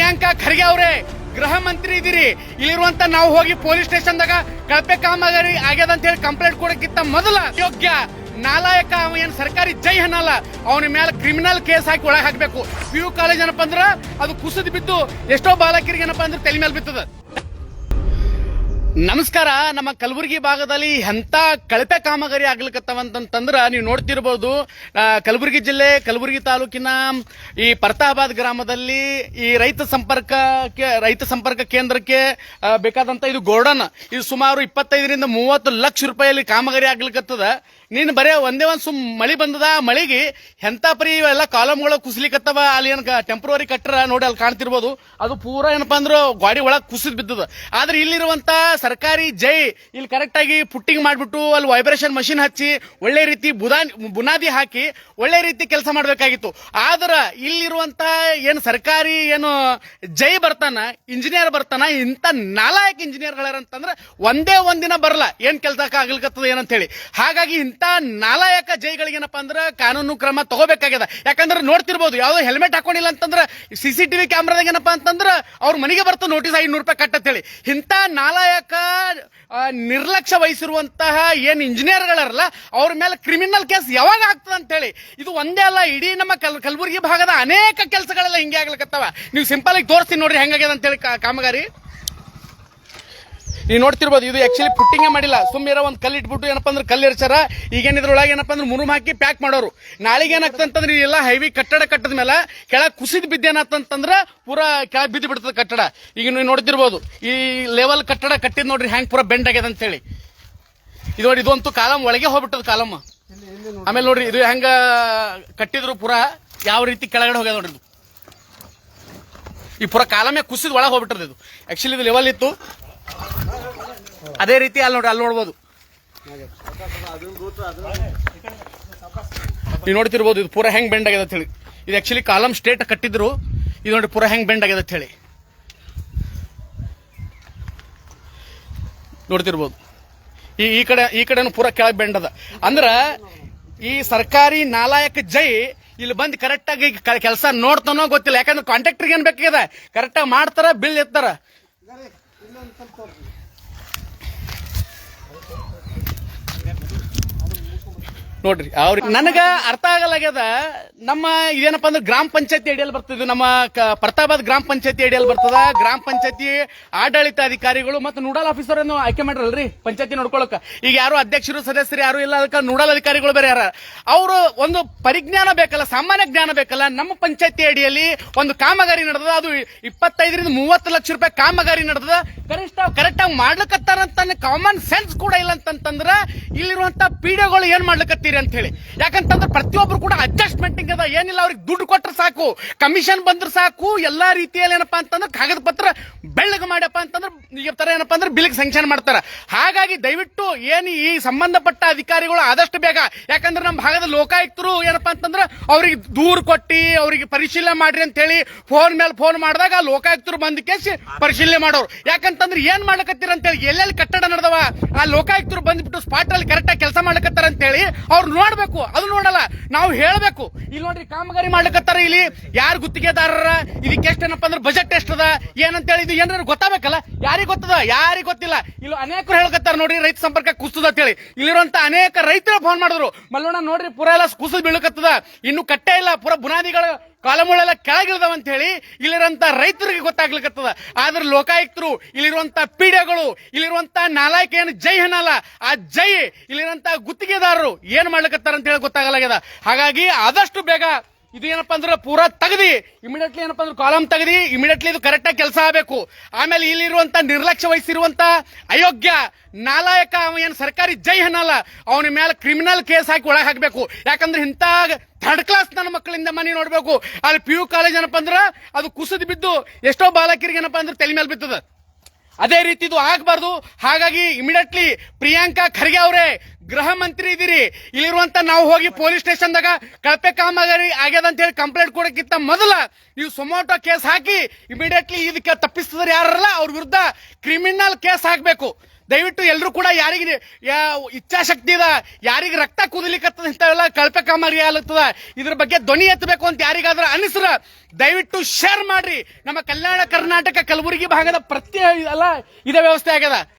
ಪ್ರಿಯಾಂಕಾ ಖರ್ಗೆ ಅವರೇ ಗೃಹ ಮಂತ್ರಿ ಇದೀರಿ. ಇಲ್ಲಿರುವಂತ ನಾವು ಹೋಗಿ ಪೊಲೀಸ್ ಸ್ಟೇಷನ್ದಾಗ ಕಳಪೆ ಕಾಮಗಾರಿ ಆಗ್ಯದ ಅಂತ ಹೇಳಿ ಕಂಪ್ಲೇಂಟ್ ಕೊಡಕ್ಕಿಂತ ಮೊದಲ ಯೋಗ್ಯ ನಾಲಾಯಕ ಅವ ಏನ್ ಸರ್ಕಾರಿ ಜೈ ಅನ್ನಲ್ಲ, ಅವನ ಮೇಲೆ ಕ್ರಿಮಿನಲ್ ಕೇಸ್ ಹಾಕಿ ಒಳಗೆ ಹಾಕ್ಬೇಕು. PU ಕಾಲೇಜ್ ಏನಪ್ಪಾ ಅಂದ್ರ ಅದು ಕುಸಿದು ಬಿದ್ದು ಎಷ್ಟೋ ಬಾಲಕಿರಿಗೆ ಏನಪ್ಪಾ ಅಂದ್ರೆ ತಲೆ ಮೇಲೆ ಬಿತ್ತದ. ನಮಸ್ಕಾರ. ನಮ್ಮ ಕಲಬುರಗಿ ಭಾಗದಲ್ಲಿ ಎಂತ ಕಳಪೆ ಕಾಮಗಾರಿ ಆಗ್ಲಿಕ್ಕತ್ತವಂತಂದ್ರ ನೀವು ನೋಡ್ತಿರ್ಬೋದು. ಕಲಬುರಗಿ ಜಿಲ್ಲೆ ಕಲಬುರಗಿ ತಾಲೂಕಿನ ಈ ಪರ್ತಾಬಾದ್ ಗ್ರಾಮದಲ್ಲಿ ಈ ರೈತ ಸಂಪರ್ಕ ಕೇಂದ್ರಕ್ಕೆ ಬೇಕಾದಂತ ಇದು ಗೋಡನ್, ಇದು ಸುಮಾರು 25 ರಿಂದ 30 ಲಕ್ಷ ರೂಪಾಯಿಯಲ್ಲಿ ಕಾಮಗಾರಿ ಆಗ್ಲಿಕ್ಕತ್ತದ. ನೀನ್ ಬರೇ ಒಂದೇ ಒಂದ್ ಮಳಿ ಬಂದದ, ಮಳಿಗೆ ಎಂತ ಪರಿ ಎಲ್ಲ ಕಾಲಮ್ಗಳು ಕುಸ್ಲಿಕ್ಕತ್ತವ. ಅಲ್ಲಿ ಏನ್ ಟೆಂಪ್ರವರಿ ಕಟ್ಟರ ನೋಡಿ ಅಲ್ಲಿ ಕಾಣ್ತಿರ್ಬೋದು, ಅದು ಪೂರಾ ಏನಪ್ಪಾ ಅಂದ್ರ ಗಾಡಿ ಒಳಗ್ ಕುಸಿದ್ ಬಿದ್ದದ. ಆದ್ರೆ ಇಲ್ಲಿರುವಂತ ಸರ್ಕಾರಿ ಜೈ ಇಲ್ಲಿ ಕರೆಕ್ಟ್ ಆಗಿ ಪುಟ್ಟಿಂಗ್ ಮಾಡ್ಬಿಟ್ಟು ಅಲ್ಲಿ ವೈಬ್ರೇಷನ್ ಮಷಿನ್ ಹಚ್ಚಿ ಒಳ್ಳೆ ರೀತಿ ಬುನಾದಿ ಹಾಕಿ ಒಳ್ಳೆ ರೀತಿ ಕೆಲಸ ಮಾಡ್ಬೇಕಾಗಿತ್ತು. ಆದ್ರ ಇಲ್ಲಿರುವಂತ ಏನು ಸರ್ಕಾರಿ ಏನು ಜೈ ಬರ್ತಾನ, ಇಂಜಿನಿಯರ್ ಬರ್ತಾನ, ಇಂತ ನಾಲಾಯಕ ಇಂಜಿನಿಯರ್ ಗಳಂತಂದ್ರ ಒಂದೇ ಒಂದಿನ ಬರಲ್ಲ ಏನ್ ಕೆಲಸ ಆಗ್ಲಿಕ್ಕತ್ತದ ಏನಂತ ಹೇಳಿ. ಹಾಗಾಗಿ ಇಂತ ನಾಲಾಯಕ ಜೈಗಳಿಗೆ ಏನಪ್ಪಾ ಅಂದ್ರ ಕಾನೂನು ಕ್ರಮ ತಗೋಬೇಕಾಗ್ಯದ. ಯಾಕಂದ್ರೆ ನೋಡ್ತಿರ್ಬೋದು, ಯಾವ್ದೋ ಹೆಲ್ಮೆಟ್ ಹಾಕೊಂಡಿಲ್ಲ ಅಂತಂದ್ರ CCTV ಕ್ಯಾಮ್ರಾದಾಗ ಏನಪ್ಪಾ ಅಂತಂದ್ರ ಅವ್ರ ಮನೆಗೆ ಬರ್ತಾ ನೋಟಿಸ್ 500 ರೂಪಾಯಿ ಕಟ್ಟತ್ ಹೇಳಿ. ಇಂತ ನಾಲಾಯಕ ನಿರ್ಲಕ್ಷ್ಯ ವಹಿಸಿರುವಂತಹ ಏನ್ ಇಂಜಿನಿಯರ್ ಗಳರಲ್ಲ ಅವ್ರ ಮೇಲೆ ಕ್ರಿಮಿನಲ್ ಕೇಸ್ ಯಾವಾಗ ಆಗ್ತದ ಅಂತ ಹೇಳಿ. ಇದು ಒಂದೇ ಅಲ್ಲ, ಇಡೀ ನಮ್ಮ ಕಲಬುರಗಿ ಭಾಗದ ಅನೇಕ ಕೆಲಸಗಳೆಲ್ಲ ಹಿಂಗೆ ಆಗ್ಲಿಕ್ಕತ್ತವ. ನೀವು ಸಿಂಪಲ್ ಆಗಿ ತೋರಿಸ್ತೀನಿ ನೋಡ್ರಿ ಹೆಂಗಾಗ್ಯದ ಅಂತ ಹೇಳಿ ಕಾಮಗಾರಿ. ನೀವು ನೋಡ್ತಿರ್ಬೋದು, ಇದು ಆಕ್ಚುಲಿ ಪುಟ್ಟಿಂಗೇ ಮಾಡಿಲ್ಲ, ಸುಮ್ಮಿರೋ ಒಂದು ಕಲ್ಲು ಇಟ್ಬಿಟ್ಟು ಏನಪ್ಪಾ ಅಂದ್ರೆ ಕಲ್ಲು ಇರ್ಚಾರ. ಈಗೇನಿದ್ರೊಳಗೆ ಏನಪ್ಪಾ ಅಂದ್ರೆ ಮುರುಮ್ ಹಾಕಿ ಪ್ಯಾಕ್ ಮಾಡೋರು. ನಾಳೆಗೆ ಏನಾಗ್ತಂತಂದ್ರೆ ಎಲ್ಲ ಹೈವಿ ಕಟ್ಟಡ ಕಟ್ಟದ ಮೇಲೆ ಕೆಳಗೆ ಕುಸಿದ್ ಬಿದ್ದೇನಂತಂದ್ರ ಪೂರಾ ಕೆಳಗೆ ಬಿದ್ದು ಬಿಡ್ತದ ಕಟ್ಟಡ. ಈಗ ನೀವು ನೋಡ್ತಿರ್ಬೋದು, ಈ ಲೆವೆಲ್ ಕಟ್ಟಡ ಕಟ್ಟಿದ್ ನೋಡ್ರಿ ಹೆಂಗ್ ಪೂರಾ ಬೆಂಡ್ ಆಗ್ಯದ ಅಂತ ಹೇಳಿ. ಇದು ನೋಡಿ, ಇದಂತೂ ಕಾಲಮ್ ಒಳಗೆ ಹೋಗ್ಬಿಟ್ಟದ ಕಾಲಮ್. ಆಮೇಲೆ ನೋಡ್ರಿ ಇದು ಹೆಂಗ ಕಟ್ಟಿದ್ರು ಪೂರಾ ಯಾವ ರೀತಿ ಕೆಳಗಡೆ ಹೋಗ್ಯದ ನೋಡ್ರಿ. ಇದು ಈ ಪೂರಾ ಕಾಲಮೇ ಕುಸಿದ್ ಒಳಗೆ ಹೋಗ್ಬಿಟ್ಟದ. ಇದು ಆಕ್ಚುಲಿ ಇದು ಲೆವೆಲ್ ಇತ್ತು, ಅದೇ ರೀತಿ ಅಲ್ಲಿ ನೋಡ್ರಿ, ಅಲ್ಲಿ ನೋಡ್ಬೋದು. ನೀವು ನೋಡ್ತಿರ್ಬೋದು ಇದು ಪೂರಾ ಹೆಂಗ್ ಬೆಂಡ್ ಆಗ್ಯದ ಅಂತ ಹೇಳಿ. ಇದು ಆಕ್ಚುಲಿ ಕಾಲಮ್ ಸ್ಟ್ರೇಟ್ ಕಟ್ಟಿದ್ರು, ಇದು ನೋಡಿ ಪೂರಾ ಹೆಂಗ್ ಬೆಂಡ್ ಆಗ್ಯದ ಅಂತ ಹೇಳಿ ನೋಡ್ತಿರ್ಬೋದು. ಈ ಕಡೆನು ಪೂರಾ ಕೆಳಗೆ ಬೆಂಡ್ ಅದ. ಅಂದ್ರ ಈ ಸರ್ಕಾರಿ ನಾಲಾಯಕ ಜೈ ಇಲ್ಲಿ ಬಂದು ಕರೆಕ್ಟ್ ಆಗಿ ಕೆಲಸ ನೋಡ್ತಾನೋ ಗೊತ್ತಿಲ್ಲ. ಯಾಕಂದ್ರೆ ಕಾಂಟ್ರಾಕ್ಟರ್ಗೆ ಏನ್ ಬೇಕಾಗಿದೆ, ಕರೆಕ್ಟ್ ಆಗಿ ಮಾಡ್ತಾರ, ಬಿಲ್ ಎತ್ತಾರ. ನೋಡ್ರಿ ಅವ್ರಿಗೆ ನನಗ ಅರ್ಥ ಆಗಲಾಗ್ಯದ. ನಮ್ಮ ಇದೇನಪ್ಪ ಅಂದ್ರೆ ಗ್ರಾಮ ಪಂಚಾಯತಿ ಅಡಿಯಲ್ಲಿ ಬರ್ತದೆ, ನಮ್ಮ ಪರ್ತಾಬಾದ್ ಗ್ರಾಮ ಪಂಚಾಯತಿ ಅಡಿಯಲ್ಲಿ ಬರ್ತದ. ಗ್ರಾಮ ಪಂಚಾಯತಿ ಆಡಳಿತ ಅಧಿಕಾರಿಗಳು ಮತ್ತು ನೋಡಲ್ ಆಫೀಸರ್ ಅನ್ನು ಆಯ್ಕೆ ಮಾಡ್ರಲ್ರಿ ಪಂಚಾಯತಿ ನೋಡ್ಕೊಳಕ. ಈಗ ಯಾರು ಅಧ್ಯಕ್ಷರು ಸದಸ್ಯರು ಯಾರು ಇಲ್ಲ, ಅದಕ್ಕೆ ನೋಡಲ್ ಅಧಿಕಾರಿಗಳು ಬೇರೆ ಯಾರ. ಅವರು ಒಂದು ಪರಿಜ್ಞಾನ ಬೇಕಲ್ಲ, ಸಾಮಾನ್ಯ ಜ್ಞಾನ ಬೇಕಲ್ಲ. ನಮ್ಮ ಪಂಚಾಯತಿ ಅಡಿಯಲ್ಲಿ ಒಂದು ಕಾಮಗಾರಿ ನಡೆದ, ಅದು 25 ರಿಂದ 30 ಲಕ್ಷ ರೂಪಾಯಿ ಕಾಮಗಾರಿ ನಡೆದ. ಕರೆಕ್ಟ್ ಆಗಿ ಮಾಡ್ಲಿಕ್ಕತ್ತಾರಂತ ಕಾಮನ್ ಸೆನ್ಸ್ ಕೂಡ ಇಲ್ಲ ಅಂತಂದ್ರ ಇಲ್ಲಿರುವಂತ PDOಗಳು ಏನ್ ಮಾಡ್ಲಿಕ್ಕತ್ತೀರಿ ಅಂತ ಹೇಳಿ. ಯಾಕಂತಂದ್ರೆ ಪ್ರತಿಯೊಬ್ರು ಕೂಡ ಅಡ್ಜಸ್ಟ್ಮೆಂಟಿಂಗ್ ಅದ, ಏನಿಲ್ಲ ಅವ್ರಿಗೆ ದುಡ್ಡು ಕೊಟ್ರೆ ಸಾಕು, ಕಮಿಷನ್ ಬಂದ್ರೆ ಸಾಕು, ಎಲ್ಲಾ ರೀತಿಯಲ್ಲಿ ಏನಪ್ಪಾ ಅಂತಂದ್ರೆ ಕಾಗದ ಪತ್ರ ಬೆಳ್ಳಗೆ ಮಾಡ್ಯಪ್ಪ ಅಂತಂದ್ರೆ ಈಗ ತರ ಏನಪ್ಪಾ ಅಂದ್ರೆ ಬಿಲ್ಗೆ ಸ್ಯಾಂಕ್ಷನ್ ಮಾಡ್ತಾರ. ಹಾಗಾಗಿ ದಯವಿಟ್ಟು ಏನು ಈ ಸಂಬಂಧಪಟ್ಟ ಅಧಿಕಾರಿಗಳು ಆದಷ್ಟು ಬೇಗ, ಯಾಕಂದ್ರೆ ನಮ್ಮ ಭಾಗದ ಲೋಕಾಯುಕ್ತರು ಏನಪ್ಪಾ ಅಂತಂದ್ರೆ ಅವ್ರಿಗೆ ದೂರು ಕೊಟ್ಟಿ ಅವ್ರಿಗೆ ಪರಿಶೀಲನೆ ಮಾಡ್ರಿ ಅಂತ ಹೇಳಿ ಫೋನ್ ಮೇಲೆ ಫೋನ್ ಮಾಡಿದಾಗ ಲೋಕಾಯುಕ್ತರು ಬಂದ್ ಕೇಸಿ ಪರಿಶೀಲನೆ ಮಾಡೋರು. ಯಾಕಂತಂದ್ರೆ ಏನ್ ಮಾಡ್ಲಕತ್ತೀರ ಅಂತ ಹೇಳಿ, ಎಲ್ಲೆಲ್ಲಿ ಕಟ್ಟಡ ನಡೆದವ ಆ ಲೋಕಾಯುಕ್ತರು ಬಂದ್ಬಿಟ್ಟು ಸ್ಪಾಟ್ ಅಲ್ಲಿ ಕರೆಕ್ಟ್ ಆಗಿ ಕೆಲಸ ಮಾಡ್ಲಕತ್ತಾರ ಅಂತ ಹೇಳಿ ಅವ್ರು ನೋಡ್ಬೇಕು. ಅದು ನೋಡಲ್ಲ, ನಾವು ಹೇಳ್ಬೇಕು. ಇಲ್ಲಿ ನೋಡ್ರಿ ಕಾಮಗಾರಿ ಮಾಡ್ಲಿಕ್ಕತ್ತಾರ, ಇಲ್ಲಿ ಯಾರು ಗುತ್ತಿಗೆದಾರರ, ಇದಕ್ಕೆ ಎಷ್ಟು ಏನಪ್ಪಾ ಅಂದ್ರೆ ಬಜೆಟ್ ಎಷ್ಟದ ಏನಂತ ಹೇಳಿ ಇದು ಏನಾದ್ರು ಗೊತ್ತಾಗಬೇಕಲ್ಲ. ಯಾರಿಗ್ ಗೊತ್ತದ, ಯಾರಿಗ್ ಗೊತ್ತಿಲ್ಲ. ಇಲ್ಲಿ ಅನೇಕರು ಹೇಳ್ಕತ್ತಾರ ನೋಡ್ರಿ ರೈತ ಸಂಪರ್ಕ ಕುಸ್ತದ ಅಂತ ಹೇಳಿ. ಇಲ್ಲಿರುವಂತ ಅನೇಕ ರೈತರು ಫೋನ್ ಮಾಡಿದ್ರು, ಮಲ್ಲೋಣ ನೋಡ್ರಿ ಪೂರಾ ಎಲ್ಲ ಕುಸಿದ್ ಬೀಳಕತ್ತದ, ಇನ್ನು ಕಟ್ಟೆ ಇಲ್ಲ, ಪೂರಾ ಬುನಾದಿಗಳು ಕಾಲಮುಳೆಲ್ಲ ಕೆಳಗಿಳಿದವ ಅಂತ ಹೇಳಿ ಇಲ್ಲಿರುವಂತ ರೈತರಿಗೆ ಗೊತ್ತಾಗ್ಲಿಕ್ಕತ್ತದ. ಆದ್ರೆ ಲೋಕಾಯುಕ್ತರು, ಇಲ್ಲಿರುವಂತ PDOಗಳು, ಇಲ್ಲಿರುವಂತ ನಾಲಾಯಕ ಏನು ಜೈ ಅನ್ನಲ್ಲ, ಆ ಜೈ ಇಲ್ಲಿರುವಂತ ಗುತ್ತಿಗೆದಾರರು ಏನ್ ಮಾಡ್ಲಿಕ್ಕತ್ತಾರ ಅಂತ ಹೇಳಿ ಗೊತ್ತಾಗಲಾಗ್ಯದ. ಹಾಗಾಗಿ ಆದಷ್ಟು ಬೇಗ ಇದು ಏನಪ್ಪಾ ಅಂದ್ರೆ ಪೂರಾ ತೆಗದಿ ಇಮಿಡಿಯೇಟ್ಲಿ ಏನಪ್ಪಾ ಅಂದ್ರೆ ಕಾಲಮ್ ತೆಗದಿ ಇಮಿಡಿಯೇಟ್ಲಿ ಇದು ಕರೆಕ್ಟ್ ಆಗಿ ಕೆಲಸ ಆಗಬೇಕು. ಆಮೇಲೆ ಇಲ್ಲಿರುವಂತ ನಿರ್ಲಕ್ಷ್ಯ ವಹಿಸಿರುವಂತ ಅಯೋಗ್ಯ ನಾಲಾಯಕ ಅವ ಏನ್ ಸರ್ಕಾರಿ ಜೈ ಅನ್ನಲ್ಲ, ಅವನ ಮೇಲೆ ಕ್ರಿಮಿನಲ್ ಕೇಸ್ ಹಾಕಿ ಒಳಗೆ ಹಾಕಬೇಕು. ಯಾಕಂದ್ರೆ ಇಂತ ಥರ್ಡ್ ಕ್ಲಾಸ್ ನನ್ನ ಮಕ್ಕಳಿಂದ ಮನೆ ನೋಡ್ಬೇಕು. ಅಲ್ಲಿ PU ಕಾಲೇಜ್ ಏನಪ್ಪಾ ಅಂದ್ರ ಅದು ಕುಸಿದು ಬಿದ್ದು ಎಷ್ಟೋ ಬಾಲಕಿರಿಗೆ ಏನಪ್ಪಾ ಅಂದ್ರೆ ತಲೆ ಮೇಲೆ ಬಿತ್ತದ. ಅದೇ ರೀತಿ ಇದು ಆಗಬಾರ್ದು. ಹಾಗಾಗಿ ಇಮಿಡಿಯೇಟ್ಲಿ ಪ್ರಿಯಾಂಕಾ ಖರ್ಗೆ ಅವರೇ ಗೃಹ ಮಂತ್ರಿ ಇದೀರಿ. ಇಲ್ಲಿರುವಂತ ನಾವು ಹೋಗಿ ಪೊಲೀಸ್ ಸ್ಟೇಷನ್ದಾಗ ಕಳಪೆ ಕಾಮಗಾರಿ ಆಗ್ಯದ ಅಂತ ಹೇಳಿ ಕಂಪ್ಲೇಂಟ್ ಕೊಡಕ್ಕಿಂತ ಮೊದಲ ನೀವು ಸೊಮೋಟೋ ಕೇಸ್ ಹಾಕಿ ಇಮಿಡಿಯೇಟ್ಲಿ ಇದಕ್ಕೆ ತಪ್ಪಿಸಿದ್ರೆ ಯಾರಲ್ಲ ಅವ್ರ ವಿರುದ್ಧ ಕ್ರಿಮಿನಲ್ ಕೇಸ್ ಹಾಕಬೇಕು. ದಯವಿಟ್ಟು ಎಲ್ಲರೂ ಕೂಡ ಯಾರಿಗೆ ಇಚ್ಛಾಶಕ್ತಿ ಇದ, ಯಾರಿಗೆ ರಕ್ತ ಕುದಲಿಕ್ಕತ್ತದ, ಇಂಥವೆಲ್ಲ ಕಳಪೆ ಕಾಮಗಾರಿ ಆಗ್ಲತ್ತದ, ಇದ್ರ ಬಗ್ಗೆ ಧ್ವನಿ ಎತ್ತಬೇಕು ಅಂತ ಯಾರಿಗಾದ್ರೂ ಅನಿಸ್ರ ದಯವಿಟ್ಟು ಶೇರ್ ಮಾಡ್ರಿ. ನಮ್ಮ ಕಲ್ಯಾಣ ಕರ್ನಾಟಕ ಕಲಬುರಗಿ ಭಾಗದ ಪ್ರತಿ ಎಲ್ಲ ಇದೇ ವ್ಯವಸ್ಥೆ ಆಗ್ಯದ.